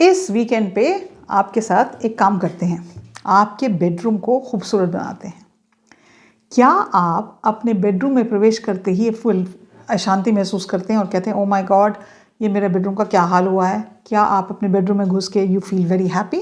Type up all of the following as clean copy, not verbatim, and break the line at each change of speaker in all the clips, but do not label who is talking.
इस वीकेंड पे आपके साथ एक काम करते हैं, आपके बेडरूम को खूबसूरत बनाते हैं। क्या आप अपने बेडरूम में प्रवेश करते ही फुल अशांति महसूस करते हैं और कहते हैं ओ माय गॉड, ये मेरे बेडरूम का क्या हाल हुआ है? क्या आप अपने बेडरूम में घुस के you feel very happy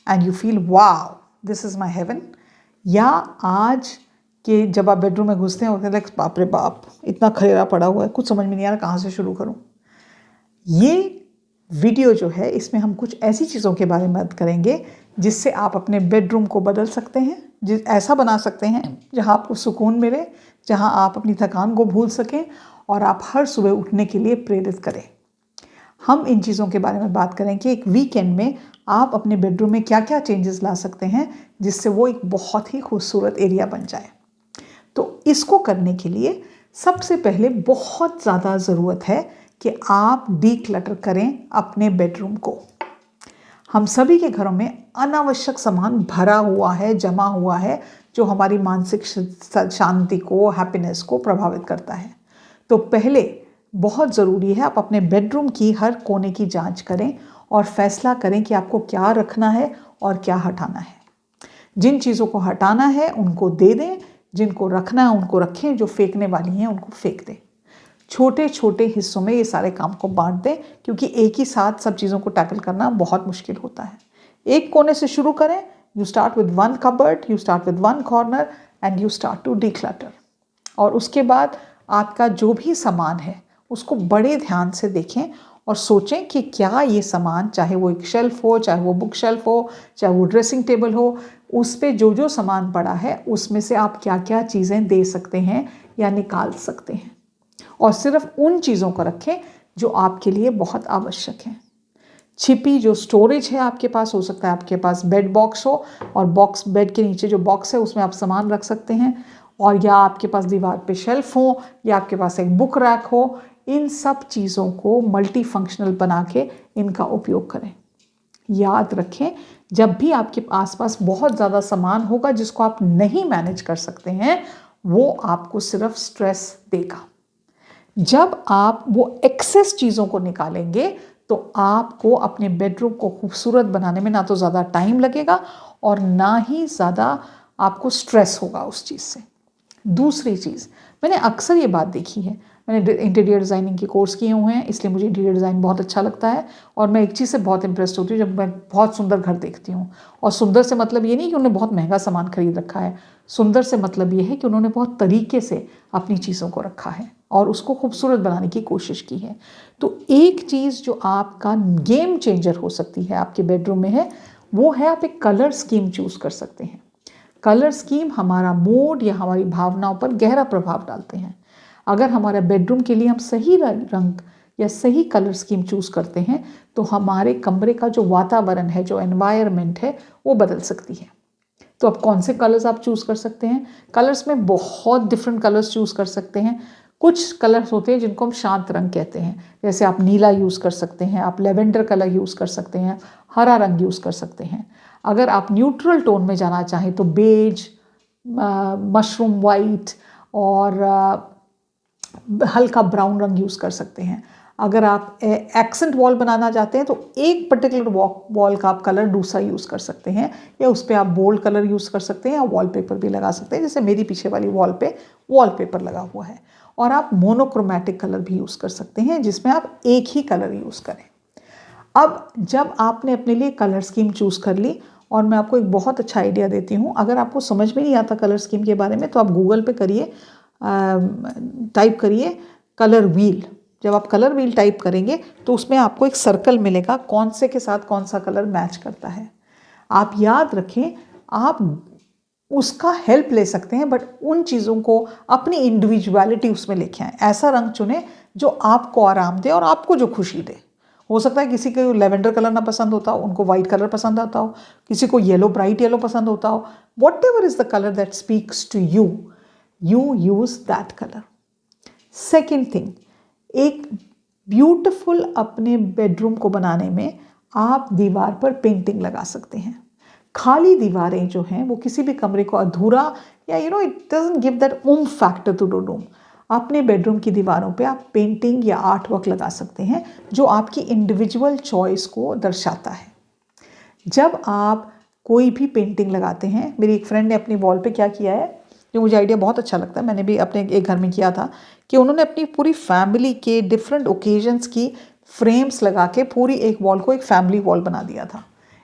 and you feel wow this is my heaven? या आज के जब आप बेडरूम में घुसते हैं और कहते हैं बाप रे बाप, इतना खलेरा पड़ा हुआ है, कुछ समझ में नहीं आ रहा कहाँ से शुरू करूँ। ये वीडियो जो है इसमें हम कुछ ऐसी चीज़ों के बारे में बात करेंगे जिससे आप अपने बेडरूम को बदल सकते हैं, ऐसा बना सकते हैं जहां आपको सुकून मिले, जहां आप अपनी थकान को भूल सकें और आप हर सुबह उठने के लिए प्रेरित करें। हम इन चीज़ों के बारे में बात करें कि एक वीकेंड में आप अपने बेडरूम में क्या क्या चेंजेस ला सकते हैं जिससे वो एक बहुत ही खूबसूरत एरिया बन जाए। तो इसको करने के लिए सबसे पहले बहुत ज़्यादा ज़रूरत है कि आप डीक्लटर करें अपने बेडरूम को। हम सभी के घरों में अनावश्यक सामान भरा हुआ है, जमा हुआ है, जो हमारी मानसिक शांति को, हैप्पीनेस को प्रभावित करता है। तो पहले बहुत ज़रूरी है आप अपने बेडरूम की हर कोने की जांच करें और फैसला करें कि आपको क्या रखना है और क्या हटाना है। जिन चीज़ों को हटाना है उनको दे दें, जिनको रखना है उनको रखें, जो फेंकने वाली हैं उनको फेंक दें। छोटे छोटे हिस्सों में ये सारे काम को बांट दें, क्योंकि एक ही साथ सब चीज़ों को टैकल करना बहुत मुश्किल होता है। एक कोने से शुरू करें, you start with one cupboard, you start with one corner and you start to declutter. और उसके बाद आपका जो भी सामान है उसको बड़े ध्यान से देखें और सोचें कि क्या ये सामान, चाहे वो एक शेल्फ हो, चाहे वो बुक शेल्फ हो, चाहे वो ड्रेसिंग टेबल हो, उस पर जो सामान पड़ा है उसमें से आप क्या क्या चीज़ें दे सकते हैं या निकाल सकते हैं। और सिर्फ उन चीज़ों को रखें जो आपके लिए बहुत आवश्यक हैं। छिपी जो स्टोरेज है आपके पास, हो सकता है आपके पास बेड बॉक्स हो और बॉक्स, बेड के नीचे जो बॉक्स है उसमें आप सामान रख सकते हैं, और या आपके पास दीवार पे शेल्फ हो, या आपके पास एक बुक रैक हो। इन सब चीज़ों को मल्टी फंक्शनल बना के इनका उपयोग करें। याद रखें, जब भी आपके आसपास बहुत ज़्यादा सामान होगा जिसको आप नहीं मैनेज कर सकते हैं, वो आपको सिर्फ स्ट्रेस देगा। जब आप वो एक्सेस चीज़ों को निकालेंगे तो आपको अपने बेडरूम को खूबसूरत बनाने में ना तो ज़्यादा टाइम लगेगा और ना ही ज़्यादा आपको स्ट्रेस होगा उस चीज़ से। दूसरी चीज़, मैंने अक्सर ये बात देखी है, मैंने इंटीरियर डिज़ाइनिंग के कोर्स किए हुए हैं, इसलिए मुझे इंटीरियर डिज़ाइन बहुत अच्छा लगता है। और मैं एक चीज़ से बहुत इंप्रेस्ड होती हूँ जब मैं बहुत सुंदर घर देखती हूँ। और सुंदर से मतलब ये नहीं कि उन्होंने बहुत महंगा सामान खरीद रखा है, सुंदर से मतलब ये है कि उन्होंने बहुत तरीके से अपनी चीज़ों को रखा है और उसको खूबसूरत बनाने की कोशिश की है। तो एक चीज़ जो आपका गेम चेंजर हो सकती है आपके बेडरूम में है, वो है आप एक कलर स्कीम चूज़ कर सकते हैं। कलर स्कीम हमारा मूड या हमारी भावनाओं पर गहरा प्रभाव डालते हैं। अगर हमारे बेडरूम के लिए हम सही रंग या सही कलर स्कीम चूज़ करते हैं तो हमारे कमरे का जो वातावरण है, जो एनवायरनमेंट है, वो बदल सकती है। तो अब कौन से कलर्स आप चूज़ कर सकते हैं? कलर्स में बहुत डिफरेंट कलर्स चूज़ कर सकते हैं। कुछ कलर्स होते हैं जिनको हम शांत रंग कहते हैं, जैसे आप नीला यूज़ कर सकते हैं, आप लेवेंडर कलर यूज़ कर सकते हैं, हरा रंग यूज़ कर सकते हैं। अगर आप न्यूट्रल टोन में जाना चाहें तो बेज, मशरूम वाइट और हल्का ब्राउन रंग यूज़ कर सकते हैं। अगर आप एक्सेंट वॉल बनाना चाहते हैं तो एक पर्टिकुलर वॉल का आप कलर दूसरा यूज़ कर सकते हैं, या उस पर आप बोल्ड कलर यूज़ कर सकते हैं, या वॉलपेपर भी लगा सकते हैं, जैसे मेरी पीछे वाली वॉल पे वॉलपेपर लगा हुआ है। और आप मोनोक्रोमैटिक कलर भी यूज़ कर सकते हैं जिसमें आप एक ही कलर यूज़ करें। अब जब आपने अपने लिए कलर स्कीम चूज़ कर ली, और मैं आपको एक बहुत अच्छा आइडिया देती हूँ, अगर आपको समझ में नहीं आता कलर स्कीम के बारे में तो आप गूगल पे करिए, टाइप करिए कलर व्हील। जब आप कलर व्हील टाइप करेंगे तो उसमें आपको एक सर्कल मिलेगा, कौन से के साथ कौन सा कलर मैच करता है। आप याद रखें, आप उसका हेल्प ले सकते हैं, बट उन चीज़ों को अपनी इंडिविजुअलिटी उसमें लेके आएँ। ऐसा रंग चुनें जो आपको आराम दे और आपको जो खुशी दे। हो सकता है किसी को लेवेंडर कलर ना पसंद होता हो, उनको वाइट कलर पसंद आता हो, किसी को येलो, ब्राइट येलो पसंद होता हो। Whatever is the colour that speaks to you, you use that colour. Second thing, एक ब्यूटिफुल अपने बेडरूम को बनाने में आप दीवार पर पेंटिंग लगा सकते हैं। खाली दीवारें जो हैं वो किसी भी कमरे को अधूरा, या it doesn't give that oomph factor to the room. अपने बेडरूम की दीवारों पे आप पेंटिंग या आर्ट वर्क लगा सकते हैं जो आपकी इंडिविजुअल चॉइस को दर्शाता है। जब आप कोई भी पेंटिंग लगाते हैं, मेरी एक फ्रेंड ने अपनी वॉल पे क्या किया है जो मुझे आइडिया बहुत अच्छा लगता है, मैंने भी अपने एक घर में किया था, कि उन्होंने अपनी पूरी फैमिली के डिफरेंट ओकेजन्स की फ्रेम्स लगा के पूरी एक वॉल को एक फैमिली वॉल बना दिया था,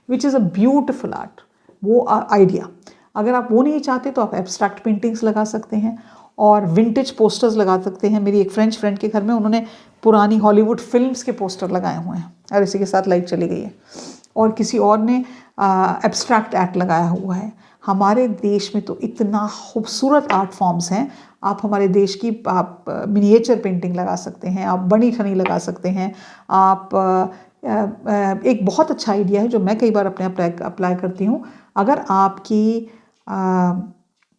which is a beautiful art. वो आइडिया, अगर आप वो नहीं चाहते तो आप एब्स्ट्रैक्ट पेंटिंग्स लगा सकते हैं और विंटेज पोस्टर्स लगा सकते हैं। मेरी एक फ्रेंच फ्रेंड के घर में उन्होंने पुरानी हॉलीवुड फिल्म्स के पोस्टर लगाए हुए हैं, और इसी के साथ लाइट चली गई है। और किसी और ने एब्स्ट्रैक्ट आर्ट लगाया हुआ है। हमारे देश में तो इतना खूबसूरत आर्ट फॉर्म्स हैं। आप हमारे देश की आप मिनिएचर पेंटिंग लगा सकते हैं, आप बनी ठनी लगा सकते हैं। आप एक बहुत अच्छा आइडिया है जो मैं कई बार अपने अप्लाई करती हूँ। अगर आपकी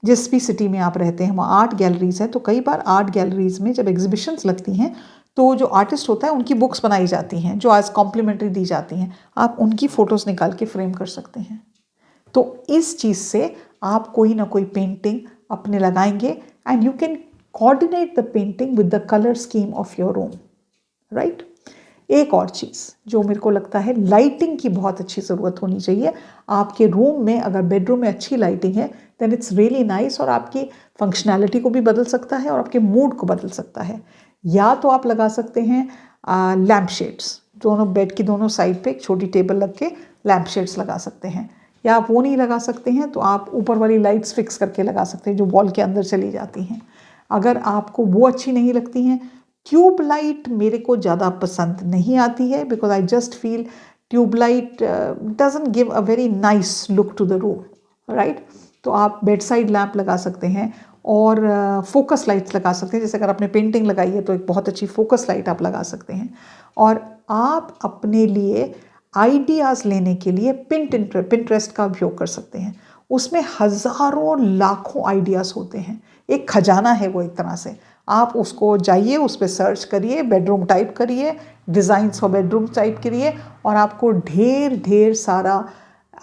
जिस भी सिटी में आप रहते हैं वहाँ आर्ट गैलरीज है, तो कई बार आर्ट गैलरीज में जब एग्जीबिशंस लगती हैं तो जो आर्टिस्ट होता है उनकी बुक्स बनाई जाती हैं जो आज कॉम्प्लीमेंट्री दी जाती हैं, आप उनकी फ़ोटोज़ निकाल के फ्रेम कर सकते हैं। तो इस चीज़ से आप कोई ना कोई पेंटिंग अपने लगाएंगे and you can coordinate the painting with the colour scheme of your room, right. एक और चीज़ जो मेरे को लगता है, लाइटिंग की बहुत अच्छी ज़रूरत होनी चाहिए आपके रूम में। अगर बेडरूम में अच्छी लाइटिंग है देन इट्स रियली नाइस, और आपकी फंक्शनैलिटी को भी बदल सकता है और आपके मूड को बदल सकता है। या तो आप लगा सकते हैं लैम्प शेड्स, दोनों बेड की दोनों साइड पे एक छोटी टेबल लग के लैम्प शेड्स लगा सकते हैं। या आप वो नहीं लगा सकते हैं तो आप ऊपर वाली लाइट्स फिक्स करके लगा सकते हैं जो वॉल के अंदर चली जाती हैं। अगर आपको वो अच्छी नहीं लगती हैं, ट्यूब लाइट मेरे को ज़्यादा पसंद नहीं आती है, because I just feel tube light doesn't give a very nice look to the room, right. तो आप बेड साइड लैम्प लगा सकते हैं और फोकस लाइट्स लगा सकते हैं। जैसे अगर आपने पेंटिंग लगाई है तो एक बहुत अच्छी फोकस लाइट आप लगा सकते हैं। और आप अपने लिए आइडियाज़ लेने के लिए पिंटरेस्ट का उपयोग कर सकते हैं। उसमें हज़ारों लाखों आइडियाज़ होते हैं, एक खजाना है वो एक तरह से। आप उसको जाइए, उस पर सर्च करिए, बेडरूम टाइप करिए, डिज़ाइंस फॉर बेडरूम टाइप करिए, और आपको ढेर सारा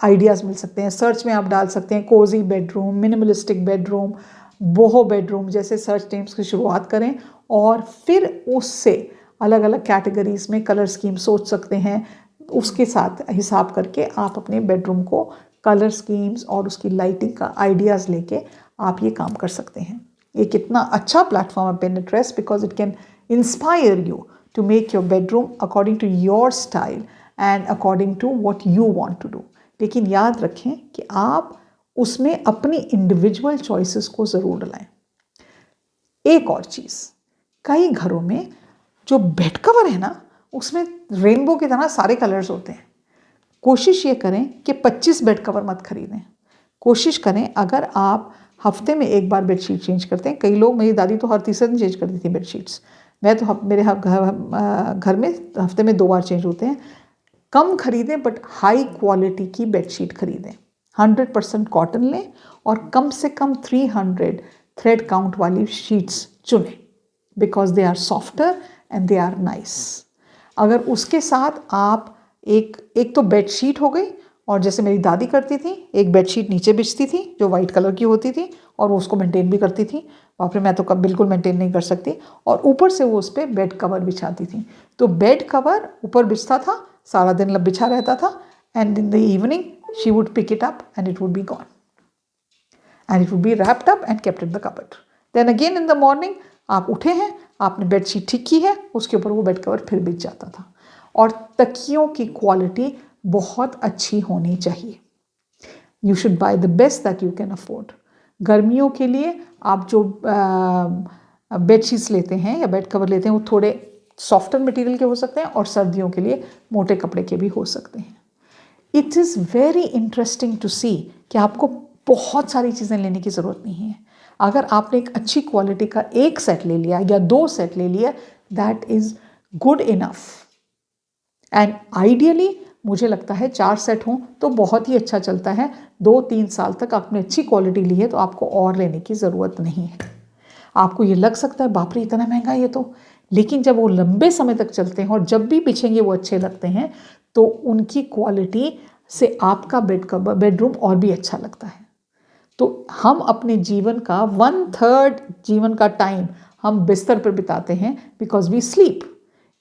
आइडियाज़ मिल सकते हैं। सर्च में आप डाल सकते हैं cosy bedroom, minimalistic bedroom, boho bedroom जैसे सर्च नेम्स की शुरुआत करें, और फिर उससे अलग अलग कैटेगरीज में कलर स्कीम सोच सकते हैं। उसके साथ हिसाब करके आप अपने बेडरूम को कलर स्कीम्स और उसकी लाइटिंग का आइडियाज़ लेके आप ये काम कर सकते हैं। ये कितना अच्छा प्लेटफॉर्म है Pinterest, because it can inspire you to make your bedroom according to your style and according to what you want to do. लेकिन याद रखें कि आप उसमें अपनी इंडिविजुअल चॉइसेस को ज़रूर डलाएं। एक और चीज़, कई घरों में जो बेड कवर है ना, उसमें रेनबो की तरह सारे कलर्स होते हैं। कोशिश ये करें कि 25 बेड कवर मत खरीदें। कोशिश करें, अगर आप हफ्ते में एक बार बेडशीट चेंज करते हैं, कई लोग, मेरी दादी तो हर तीसरे दिन चेंज करती थी बेडशीट्स, मैं तो मेरे घर में हफ्ते में 2 बार चेंज होते हैं। कम खरीदें बट हाई क्वालिटी की बेडशीट खरीदें, 100% कॉटन लें और कम से कम 300 थ्रेड काउंट वाली शीट्स चुनें, because they are softer and they are nice. अगर उसके साथ आप एक तो बेडशीट हो गई, और जैसे मेरी दादी करती थी, एक बेडशीट नीचे बिछती थी जो वाइट कलर की होती थी और वो उसको मेंटेन भी करती थी। बाप रे, मैं तो कब बिल्कुल मेंटेन नहीं कर सकती। और ऊपर से वो उस पर बेड कवर बिछाती थी, तो बेड कवर ऊपर बिछता था, सारा दिन बिछा रहता था, and in the evening she would pick it up and it would be gone and it would be wrapped up and kept in the cupboard. Then again in the morning आप उठे हैं, आपने बेडशीट ठीक की है, उसके ऊपर वो बेड कवर फिर बिछ जाता था। और तकियों की क्वालिटी बहुत अच्छी होनी चाहिए। You should by the best that you can afford. गर्मियों के लिए आप जो बेडशीट्स लेते हैं या बेड कवर लेते हैं वो थोड़े सॉफ्टर मटेरियल के हो सकते हैं, और सर्दियों के लिए मोटे कपड़े के भी हो सकते हैं। It is very interesting to see कि आपको बहुत सारी चीज़ें लेने की ज़रूरत नहीं है। अगर आपने एक अच्छी क्वालिटी का एक सेट ले लिया या 2 सेट ले लिया, that is good enough. And ideally मुझे लगता है 4 सेट हों तो बहुत ही अच्छा चलता है। 2-3 साल तक आपने अच्छी क्वालिटी ली है तो आपको और लेने की ज़रूरत नहीं है। आपको ये लग सकता है बाप रे इतना महंगा ये तो, लेकिन जब वो लंबे समय तक चलते हैं और जब भी बिछेंगे वो अच्छे लगते हैं, तो उनकी क्वालिटी से आपका बेडरूम और भी अच्छा लगता है। तो हम अपने जीवन का 1/3 जीवन का टाइम हम बिस्तर पर बिताते हैं बिकॉज वी स्लीप,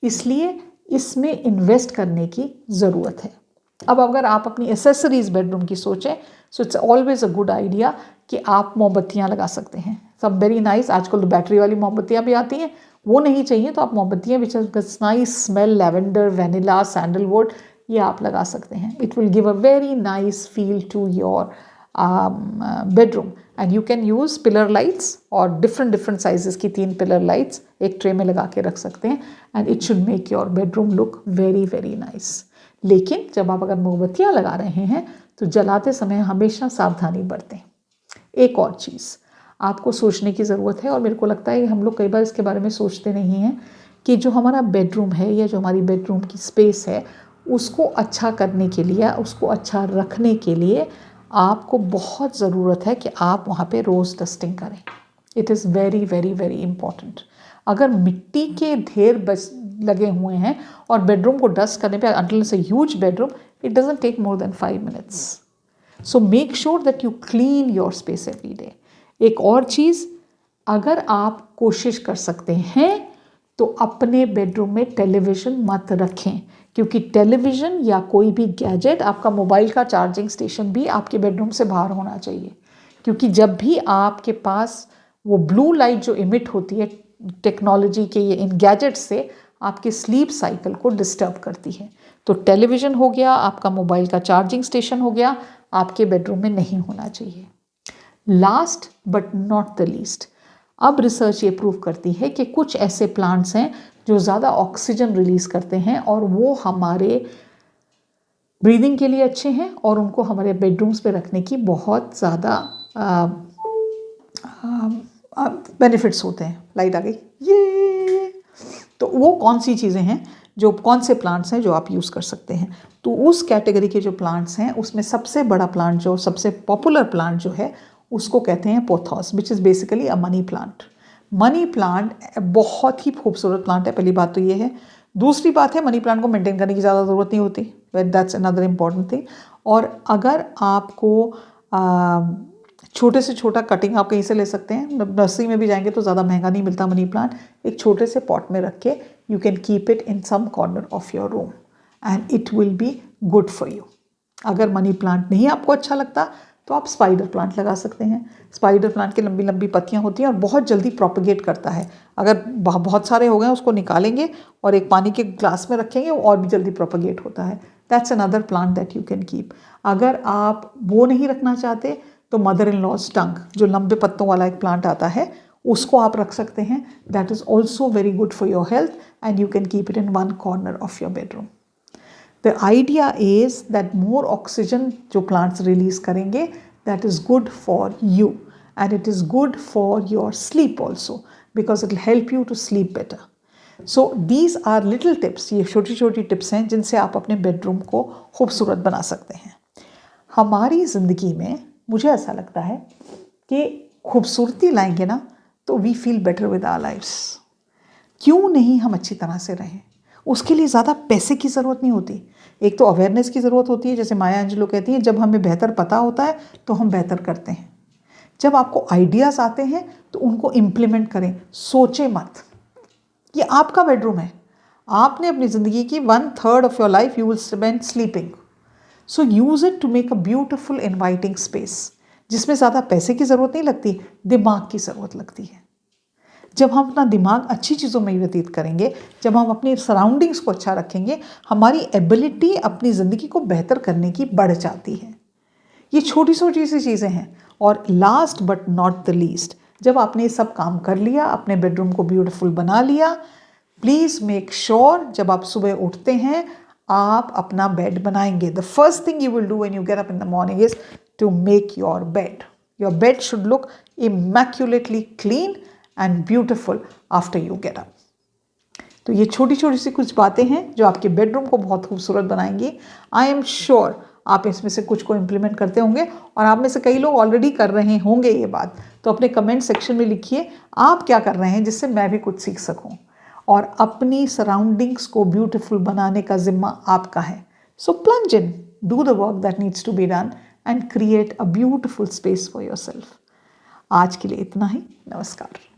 इसलिए इसमें इन्वेस्ट करने की ज़रूरत है। अब अगर आप अपनी एसेसरीज बेडरूम की सोचें, so it's always a good idea कि आप मोमबत्तियाँ लगा सकते हैं। सब वेरी नाइस, आजकल तो बैटरी वाली मोमबत्तियाँ भी आती हैं, वो नहीं चाहिए तो आप मोमबत्तियाँ which nice smell, lavender, vanilla, sandalwood, ये आप लगा सकते हैं। It will give a very nice feel to your bedroom. And you can use pillar lights और डिफरेंट साइजेस की 3 पिलर लाइट्स एक ट्रे में लगा के रख सकते हैं and it should make your bedroom look very nice. लेकिन जब आप अगर मोमबत्तियाँ लगा रहे हैं तो जलाते समय हमेशा सावधानी बरतें। एक और चीज़ आपको सोचने की ज़रूरत है, और मेरे को लगता है हम लोग कई बार इसके बारे में सोचते नहीं हैं, कि जो हमारा बेडरूम है या जो हमारी बेडरूम की स्पेस है उसको अच्छा करने के लिए, उसको अच्छा रखने के लिए आपको बहुत ज़रूरत है कि आप वहाँ पे रोज़ डस्टिंग करें। It is very important. अगर मिट्टी के ढेर बस लगे हुए हैं और बेडरूम को डस्ट करने पे, until it's a huge bedroom, it doesn't take more than 5 minutes. So make sure that you clean your space every day. एक और चीज़, अगर आप कोशिश कर सकते हैं तो अपने बेडरूम में टेलीविज़न मत रखें, क्योंकि टेलीविज़न या कोई भी गैजेट, आपका मोबाइल का चार्जिंग स्टेशन भी आपके बेडरूम से बाहर होना चाहिए, क्योंकि जब भी आपके पास वो ब्लू लाइट जो इमिट होती है टेक्नोलॉजी के ये इन गैजेट्स से, आपके स्लीप साइकिल को डिस्टर्ब करती है। तो टेलीविज़न हो गया, आपका मोबाइल का चार्जिंग स्टेशन हो गया, आपके बेडरूम में नहीं होना चाहिए। Last but not the least, अब रिसर्च ये प्रूव करती है कि कुछ ऐसे प्लांट्स हैं जो ज़्यादा ऑक्सीजन रिलीज़ करते हैं और वो हमारे ब्रीदिंग के लिए अच्छे हैं और उनको हमारे बेडरूम्स पे रखने की बहुत ज़्यादा बेनिफिट्स होते हैं। लाइट आ गई, ये तो वो कौन सी चीज़ें हैं, जो कौन से प्लांट्स हैं जो आप यूज़ कर सकते हैं। तो उस कैटेगरी के जो प्लांट्स हैं उसमें सबसे बड़ा प्लांट, जो सबसे पॉपुलर प्लांट जो है, उसको कहते हैं pothos, which is basically a money plant. Money plant बहुत ही खूबसूरत प्लांट है, पहली बात तो ये है। दूसरी बात है, मनी प्लांट को मेंटेन करने की ज़्यादा ज़रूरत नहीं होती, दैट्स अनदर इम्पॉर्टेंट थिंग। और अगर आपको छोटे से छोटा कटिंग आप कहीं से ले सकते हैं, नर्सरी में भी जाएंगे तो ज़्यादा महंगा नहीं मिलता मनी प्लांट। एक छोटे से पॉट में रख के you can keep it in some corner of your room and it will be good for you. अगर मनी प्लांट नहीं आपको अच्छा लगता तो आप स्पाइडर प्लांट लगा सकते हैं। स्पाइडर प्लांट की लंबी लंबी पत्तियां होती हैं और बहुत जल्दी प्रोपगेट करता है। अगर बहुत सारे हो गए उसको निकालेंगे और एक पानी के ग्लास में रखेंगे, वो और भी जल्दी प्रोपगेट होता है। That's another plant that you can keep. अगर आप वो नहीं रखना चाहते तो मदर इन लॉज टंग, जो लंबे पत्तों वाला एक प्लांट आता है, उसको आप रख सकते हैं। That is also very good for your health and you can keep it in one corner of your bedroom. The idea is that more oxygen जो plants release करेंगे, that is good for you and it is good for your sleep also because it will help you to sleep better. So these are little tips, ये छोटी छोटी tips हैं जिनसे आप अपने bedroom को खूबसूरत बना सकते हैं। हमारी ज़िंदगी में मुझे ऐसा लगता है कि खूबसूरती लाएंगे ना तो we feel better with our lives। क्यों नहीं हम अच्छी तरह से रहें? उसके लिए ज़्यादा पैसे की ज़रूरत नहीं होती। एक तो अवेयरनेस की ज़रूरत होती है, जैसे माया अंजलो कहती है, जब हमें बेहतर पता होता है तो हम बेहतर करते हैं। जब आपको आइडियाज़ आते हैं तो उनको इम्प्लीमेंट करें, सोचें मत। ये आपका बेडरूम है, आपने अपनी ज़िंदगी की 1/3 of your life you will spend sleeping, so use it to make a beautiful inviting space, जिसमें ज़्यादा पैसे की ज़रूरत नहीं लगती, दिमाग की ज़रूरत लगती है। जब हम अपना दिमाग अच्छी चीज़ों में व्यतीत करेंगे, जब हम अपनी सराउंडिंग्स को अच्छा रखेंगे, हमारी एबिलिटी अपनी ज़िंदगी को बेहतर करने की बढ़ जाती है। ये छोटी छोटी सी चीज़ें हैं। और last but not the least, जब आपने सब काम कर लिया, अपने बेडरूम को ब्यूटीफुल बना लिया, प्लीज़ मेक श्योर जब आप सुबह उठते हैं आप अपना बेड बनाएंगे। The first thing you will do when you get up in the morning is to make your bed. Your bed should look immaculately clean and beautiful after you get up. तो ये छोटी छोटी सी कुछ बातें हैं जो आपके बेडरूम को बहुत खूबसूरत बनाएंगी। आई एम श्योर आप इसमें से कुछ को इम्प्लीमेंट करते होंगे और आप में से कई लोग ऑलरेडी कर रहे होंगे ये बात। तो अपने कमेंट सेक्शन में लिखिए आप क्या कर रहे हैं जिससे मैं भी कुछ सीख सकूं। और अपनी सराउंडिंग्स को ब्यूटिफुल बनाने का जिम्मा आपका है। So plunge in, do the work that needs to be done and create a beautiful space for yourself. आज के लिए इतना ही। नमस्कार।